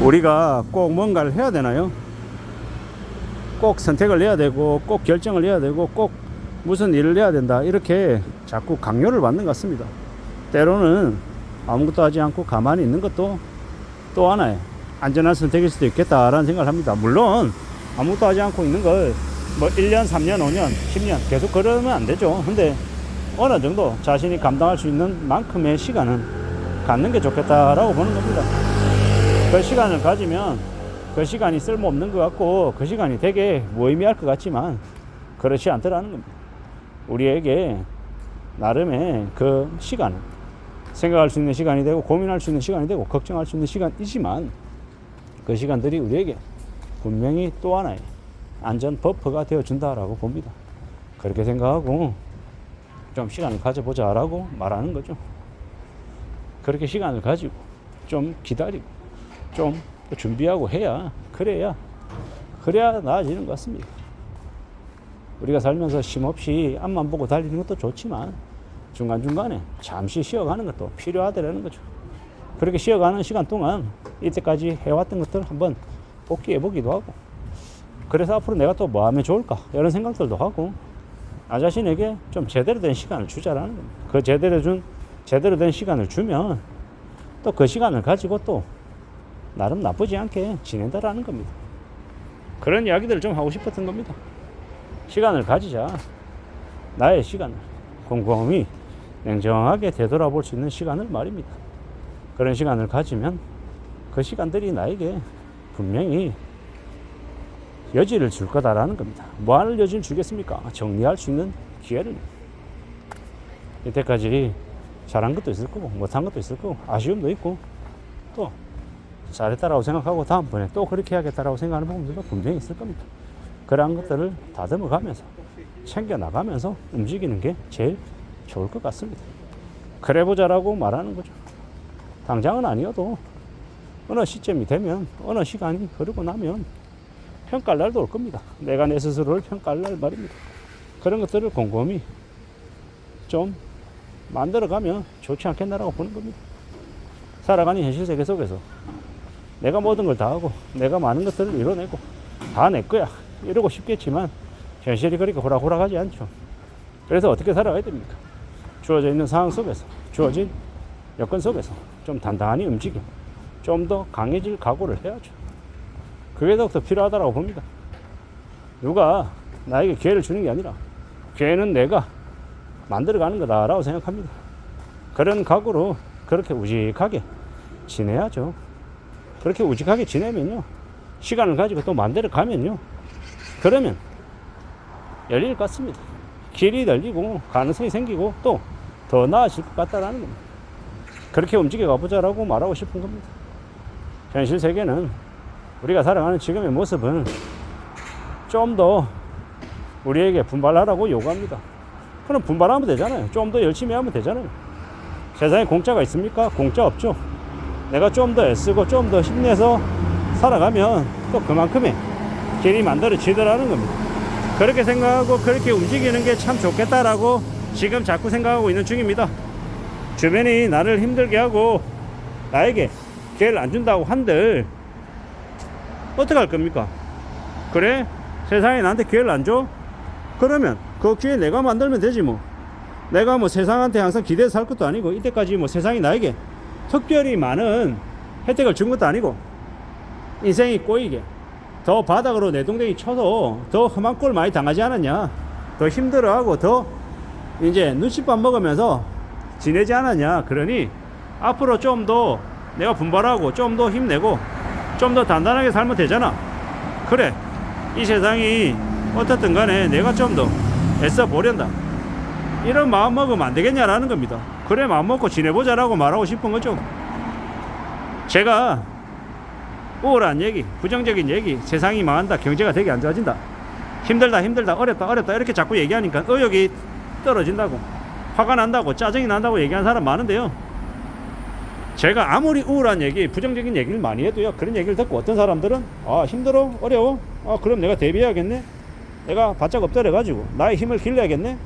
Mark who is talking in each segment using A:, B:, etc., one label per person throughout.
A: 우리가 꼭 뭔가를 해야 되나요? 꼭 선택을 해야 되고 꼭 결정을 해야 되고 꼭 무슨 일을 해야 된다 이렇게 자꾸 강요를 받는 것 같습니다. 때로는 아무것도 하지 않고 가만히 있는 것도 또 하나의 안전한 선택일 수도 있겠다라는 생각을 합니다. 물론 아무것도 하지 않고 있는 걸 뭐 1년, 3년, 5년, 10년 계속 그러면 안 되죠. 근데 어느 정도 자신이 감당할 수 있는 만큼의 시간은 갖는 게 좋겠다라고 보는 겁니다. 그 시간을 가지면 그 시간이 쓸모없는 것 같고 그 시간이 되게 무의미할 것 같지만 그렇지 않더라는 겁니다. 우리에게 나름의 그 시간은 생각할 수 있는 시간이 되고 고민할 수 있는 시간이 되고 걱정할 수 있는 시간이지만 그 시간들이 우리에게 분명히 또 하나의 안전 버퍼가 되어준다라고 봅니다. 그렇게 생각하고 좀 시간을 가져보자라고 말하는 거죠. 그렇게 시간을 가지고 좀 기다리고 좀 준비하고 해야 그래야 나아지는 것 같습니다. 우리가 살면서 쉼없이 앞만 보고 달리는 것도 좋지만 중간중간에 잠시 쉬어가는 것도 필요하다는 거죠. 그렇게 쉬어가는 시간 동안 이때까지 해왔던 것들 한번 복귀해 보기도 하고 그래서 앞으로 내가 또 뭐 하면 좋을까 이런 생각들도 하고 나 자신에게 좀 제대로 된 시간을 주자라는 겁니다. 그 제대로 된 시간을 주면 또 그 시간을 가지고 또 나름 나쁘지 않게 지낸다라는 겁니다. 그런 이야기들을 좀 하고 싶었던 겁니다. 시간을 가지자. 나의 시간을 곰곰이 냉정하게 되돌아볼 수 있는 시간을 말입니다. 그런 시간을 가지면 그 시간들이 나에게 분명히 여지를 줄 거다라는 겁니다. 뭐하는 여지를 주겠습니까? 정리할 수 있는 기회를. 이때까지 잘한 것도 있을 거고 못한 것도 있을 거고 아쉬움도 있고 또 잘했다라고 생각하고 다음번에 또 그렇게 해야겠다라고 생각하는 부분들도 분명히 있을 겁니다. 그러한 것들을 다듬어 가면서 챙겨 나가면서 움직이는 게 제일 좋을 것 같습니다. 그래 보자라고 말하는 거죠. 당장은 아니어도 어느 시점이 되면 어느 시간이 흐르고 나면 평가할 날도 올 겁니다. 내가 내 스스로를 평가할 날 말입니다. 그런 것들을 곰곰이 좀 만들어가면 좋지 않겠나라고 보는 겁니다. 살아가는 현실 세계 속에서 내가 모든 걸 다 하고 내가 많은 것들을 이뤄내고 다 내 거야 이러고 싶겠지만 현실이 그렇게 호락호락하지 않죠. 그래서 어떻게 살아가야 됩니까? 주어져 있는 상황 속에서 주어진 여건 속에서 좀 단단히 움직여 좀 더 강해질 각오를 해야죠. 그게 더욱더 필요하다고 봅니다. 누가 나에게 기회를 주는 게 아니라 기회는 내가 만들어가는 거다라고 생각합니다. 그런 각오로 그렇게 우직하게 지내야죠. 그렇게 우직하게 지내면요 시간을 가지고 또 만들어 가면요 그러면 열릴 것 같습니다. 길이 열리고 가능성이 생기고 또 더 나아질 것 같다라는 겁니다. 그렇게 움직여 가보자라고 말하고 싶은 겁니다. 현실 세계는 우리가 살아가는 지금의 모습은 좀 더 우리에게 분발하라고 요구합니다. 그럼 분발하면 되잖아요. 좀 더 열심히 하면 되잖아요. 세상에 공짜가 있습니까? 공짜 없죠. 내가 좀 더 애쓰고 좀 더 힘내서 살아가면 또 그만큼의 길이 만들어지더라는 겁니다. 그렇게 생각하고 그렇게 움직이는 게 참 좋겠다라고 지금 자꾸 생각하고 있는 중입니다. 주변이 나를 힘들게 하고 나에게 기회를 안 준다고 한들 어떻게 할 겁니까? 그래? 세상에 나한테 기회를 안 줘? 그러면 그 기회 내가 만들면 되지 뭐. 내가 뭐 세상한테 항상 기대해서 살 것도 아니고 이때까지 뭐 세상이 나에게 특별히 많은 혜택을 준 것도 아니고 인생이 꼬이게 더 바닥으로 내동댕이 쳐서 더 험한 꼴 많이 당하지 않았냐, 더 힘들어하고 더 이제 눈칫밥 먹으면서 지내지 않았냐. 그러니 앞으로 좀 더 내가 분발하고 좀 더 힘내고 좀 더 단단하게 살면 되잖아. 그래, 이 세상이 어떻든 간에 내가 좀 더 애써 보련다 이런 마음 먹으면 안 되겠냐라는 겁니다. 그래, 마음 먹고 지내보자라고 말하고 싶은 거죠. 제가 우울한 얘기, 부정적인 얘기, 세상이 망한다, 경제가 되게 안 좋아진다, 힘들다, 어렵다 이렇게 자꾸 얘기하니까 의욕이 떨어진다고, 화가 난다고, 짜증이 난다고 얘기하는 사람 많은데요, 제가 아무리 우울한 얘기, 부정적인 얘기를 많이 해도요, 그런 얘기를 듣고 어떤 사람들은 힘들어, 어려워, 그럼 내가 대비해야겠네, 내가 바짝 엎드려가지고 나의 힘을 길러야겠네,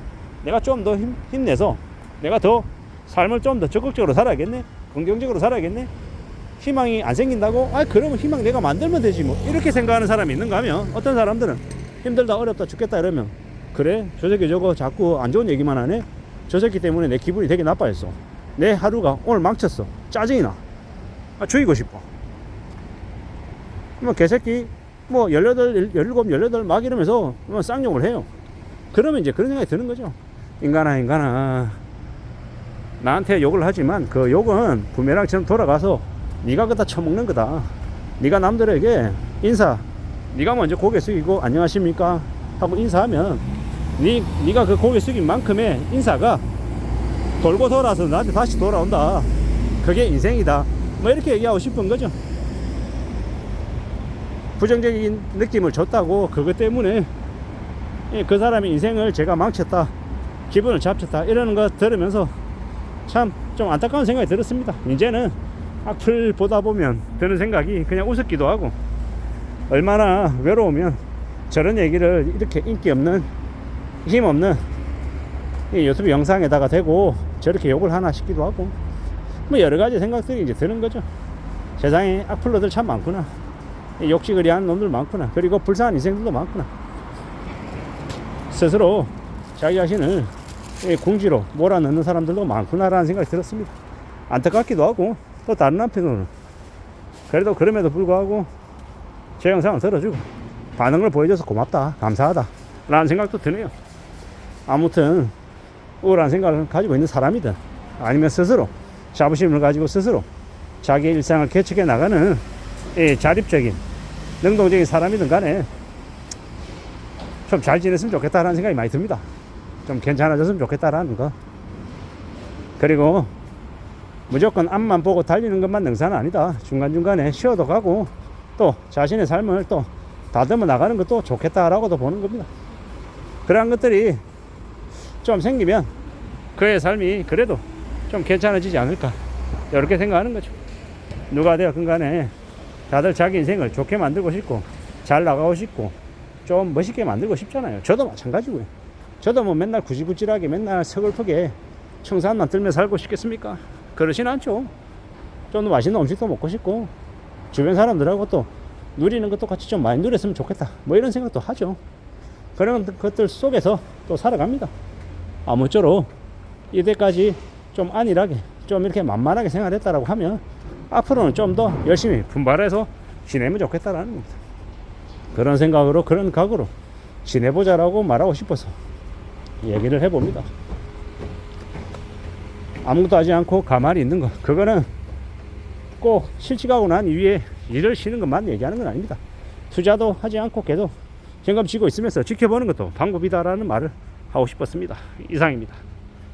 A: 내가 좀 더 힘내서 내가 더 삶을 좀 더 적극적으로 살아야겠네, 긍정적으로 살아야겠네, 희망이 안 생긴다고? 아, 그러면 희망 내가 만들면 되지 뭐. 이렇게 생각하는 사람이 있는가 하면, 어떤 사람들은 힘들다, 어렵다, 죽겠다 이러면, 그래? 저 새끼 저거 자꾸 안 좋은 얘기만 하네? 저 새끼 때문에 내 기분이 되게 나빠졌어. 내 하루가 오늘 망쳤어. 짜증이 나. 아, 죽이고 싶어. 뭐 개새끼 뭐 18, 17, 18 막 이러면서 뭐 쌍욕을 해요. 그러면 이제 그런 생각이 드는 거죠. 인간아 나한테 욕을 하지만 그 욕은 부메랑처럼 돌아가서 네가 그다 처먹는 거다. 네가 남들에게 인사, 네가 먼저 고개 숙이고 안녕하십니까 하고 인사하면 네가 그 고개 숙인 만큼의 인사가 돌고 돌아서 나한테 다시 돌아온다. 그게 인생이다. 뭐 이렇게 얘기하고 싶은 거죠. 부정적인 느낌을 줬다고 그것 때문에 그 사람의 인생을 제가 망쳤다, 기분을 잡쳤다 이러는 거 들으면서 참 좀 안타까운 생각이 들었습니다. 이제는 악플 보다 보면 드는 생각이 그냥 우습기도 하고, 얼마나 외로우면 저런 얘기를 이렇게 인기 없는, 힘없는 이 유튜브 영상에다가 대고 저렇게 욕을 하나 싶기도 하고, 뭐 여러 가지 생각들이 이제 드는 거죠. 세상에 악플러들 참 많구나. 욕식을 하는 놈들 많구나. 그리고 불쌍한 인생들도 많구나. 스스로 자기 자신을 궁지로 몰아넣는 사람들도 많구나라는 생각이 들었습니다. 안타깝기도 하고, 또 다른 한편으로는 그래도 그럼에도 불구하고 제 영상을 들어주고 반응을 보여줘서 고맙다, 감사하다 라는 생각도 드네요. 아무튼 우울한 생각을 가지고 있는 사람이든 아니면 스스로 자부심을 가지고 스스로 자기의 일상을 개척해 나가는 자립적인 능동적인 사람이든 간에 좀 잘 지냈으면 좋겠다라는 생각이 많이 듭니다. 좀 괜찮아졌으면 좋겠다라는 거. 그리고 무조건 앞만 보고 달리는 것만 능사는 아니다. 중간중간에 쉬어도 가고 또 자신의 삶을 또 다듬어 나가는 것도 좋겠다라고도 보는 겁니다. 그러한 것들이 좀 생기면 그의 삶이 그래도 좀 괜찮아지지 않을까, 이렇게 생각하는 거죠. 누가 되었건 간에 다들 자기 인생을 좋게 만들고 싶고 잘 나가고 싶고 좀 멋있게 만들고 싶잖아요. 저도 마찬가지고요. 저도 뭐 맨날 구질구질하게 맨날 서글프게 청산만 들며 살고 싶겠습니까? 그러진 않죠. 좀 더 맛있는 음식도 먹고 싶고 주변 사람들하고 또 누리는 것도 같이 좀 많이 누렸으면 좋겠다, 뭐 이런 생각도 하죠. 그런 것들 속에서 또 살아갑니다. 아무쪼록 이때까지 좀 안일하게 좀 이렇게 만만하게 생활했다라고 하면 앞으로는 좀 더 열심히 분발해서 지내면 좋겠다라는 겁니다. 그런 생각으로 그런 각오로 지내보자라고 말하고 싶어서 얘기를 해봅니다. 아무것도 하지 않고 가만히 있는 것, 그거는 꼭 실직하고 난 이후에 일을 쉬는 것만 얘기하는 건 아닙니다. 투자도 하지 않고 계속 현금 쥐고 있으면서 지켜보는 것도 방법이다라는 말을 하고 싶었습니다. 이상입니다.